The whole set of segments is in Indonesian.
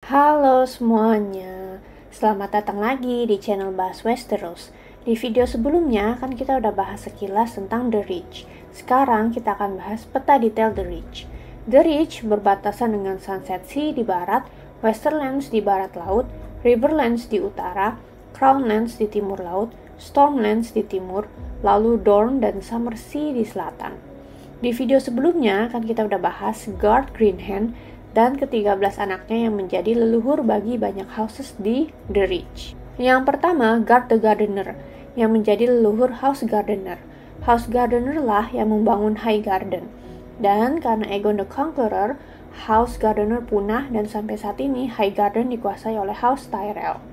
Halo semuanya, selamat datang lagi di channel Bahas Westeros. Di video sebelumnya kan kita udah bahas sekilas tentang The Reach. Sekarang kita akan bahas peta detail The Reach. The Reach berbatasan dengan Sunset Sea di barat, Westerlands di barat laut, Riverlands di utara, Crownlands di timur laut, Stormlands di timur, lalu Dorne dan Summersea di selatan. Di video sebelumnya kan kita udah bahas Guard Greenhand dan ke-13 anaknya yang menjadi leluhur bagi banyak houses di The Reach. Yang pertama, Guard the Gardener, yang menjadi leluhur House Gardener. House Gardener lah yang membangun High Garden. Dan karena Aegon the Conqueror, House Gardener punah dan sampai saat ini High Garden dikuasai oleh House Tyrell.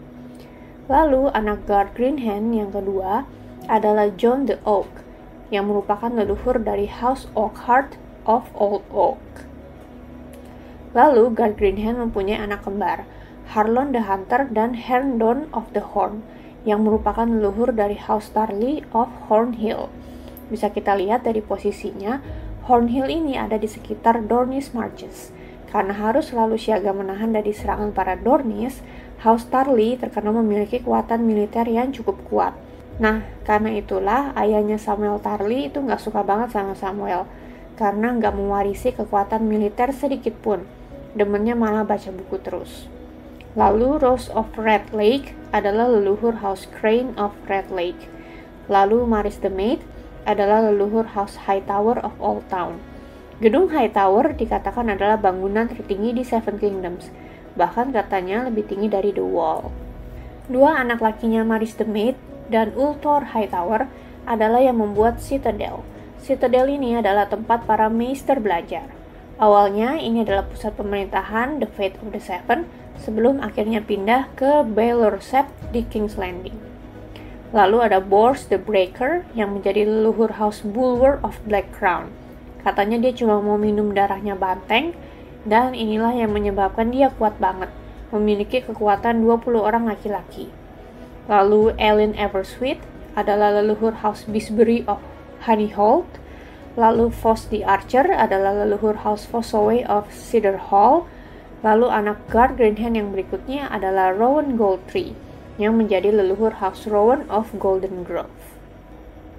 Lalu anak Guard Greenhand yang kedua adalah Jon the Oak, yang merupakan leluhur dari House Oakheart of Old Oak. Lalu, Guard Greenhand mempunyai anak kembar, Harlon the Hunter dan Herndon of the Horn, yang merupakan leluhur dari House Tarly of Hornhill. Bisa kita lihat dari posisinya, Hornhill ini ada di sekitar Dornish Marches. Karena harus selalu siaga menahan dari serangan para Dornish, House Tarly terkenal memiliki kekuatan militer yang cukup kuat. Nah, karena itulah ayahnya Samuel Tarly itu nggak suka banget sama Samuel, karena nggak mewarisi kekuatan militer sedikit pun. Demennya malah baca buku terus. Lalu Rose of Red Lake adalah leluhur House Crane of Red Lake. Lalu Maris the Maid adalah leluhur House Hightower of Old Town. Gedung Hightower dikatakan adalah bangunan tertinggi di Seven Kingdoms, bahkan katanya lebih tinggi dari The Wall. Dua anak lakinya Maris the Maid dan Ultor Hightower adalah yang membuat Citadel. Citadel ini adalah tempat para Maester belajar. Awalnya ini adalah pusat pemerintahan The Fate of the Seven sebelum akhirnya pindah ke Baelor Sept di King's Landing. Lalu ada Bors the Breaker yang menjadi leluhur House Bulwer of Black Crown. Katanya dia cuma mau minum darahnya banteng dan inilah yang menyebabkan dia kuat banget, memiliki kekuatan 20 orang laki-laki. Lalu Ellen Eversweet adalah leluhur House Bisbury of Honeyhold. Lalu Foss the Archer adalah leluhur House Fossoway of Cedar Hall. Lalu anak Guard Greenhand yang berikutnya adalah Rowan Goldtree, yang menjadi leluhur House Rowan of Golden Grove.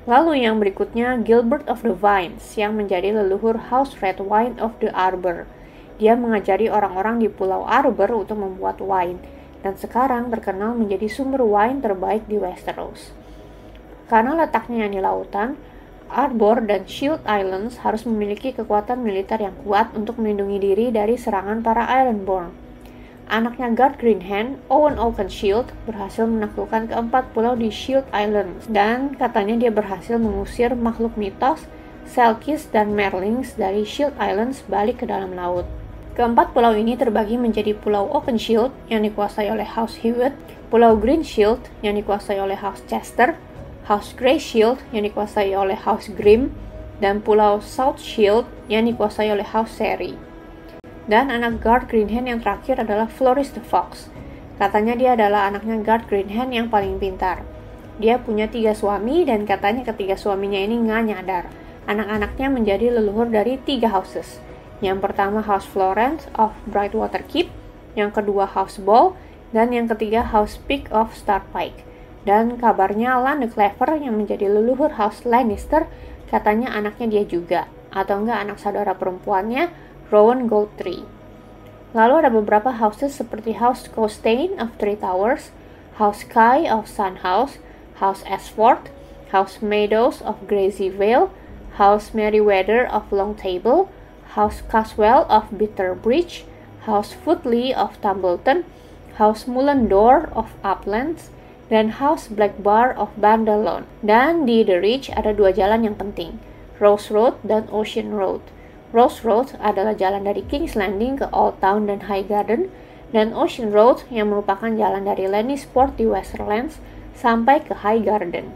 Lalu yang berikutnya Gilbert of the Vines, yang menjadi leluhur House Redwyne of the Arbor. Dia mengajari orang-orang di Pulau Arbor untuk membuat wine, dan sekarang terkenal menjadi sumber wine terbaik di Westeros. Karena letaknya di lautan, Arbor dan Shield Islands harus memiliki kekuatan militer yang kuat untuk melindungi diri dari serangan para Ironborn. Anaknya Guard Greenhand, Owen Oakenshield, berhasil menaklukkan keempat pulau di Shield Islands, dan katanya dia berhasil mengusir makhluk mitos, Selkis dan Merlings dari Shield Islands balik ke dalam laut. Keempat pulau ini terbagi menjadi Pulau Oakenshield yang dikuasai oleh House Hewitt, Pulau Greenshield yang dikuasai oleh House Chester, House Greyshield yang dikuasai oleh House Grimm, dan Pulau Southshield yang dikuasai oleh House Seri. Dan anak Guard Greenhand yang terakhir adalah Floris the Fox. Katanya dia adalah anaknya Guard Greenhand yang paling pintar. Dia punya 3 suami dan katanya ketiga suaminya ini nggak nyadar. Anak-anaknya menjadi leluhur dari 3 houses. Yang pertama House Florence of Brightwater Keep, yang kedua House Ball, dan yang ketiga House Pick of Starpike. Dan kabarnya Lan the Clever yang menjadi leluhur House Lannister katanya anaknya dia juga, atau enggak anak saudara perempuannya Rowan Goldtree. Lalu ada beberapa houses seperti House Costain of Three Towers, House Kai of Sun House, House Ashford, House Meadows of Grazy Vale, House Merryweather of Long Table, House Caswell of Bitter Bridge, House Footleigh of Tumbleton, House Mullendore of Uplands, dan House Blackbar of Bandalon. Dan di The Reach ada 2 jalan yang penting, Rose Road dan Ocean Road. Rose Road adalah jalan dari King's Landing ke Old Town dan High Garden, dan Ocean Road yang merupakan jalan dari Lannisport di Westerlands sampai ke High Garden.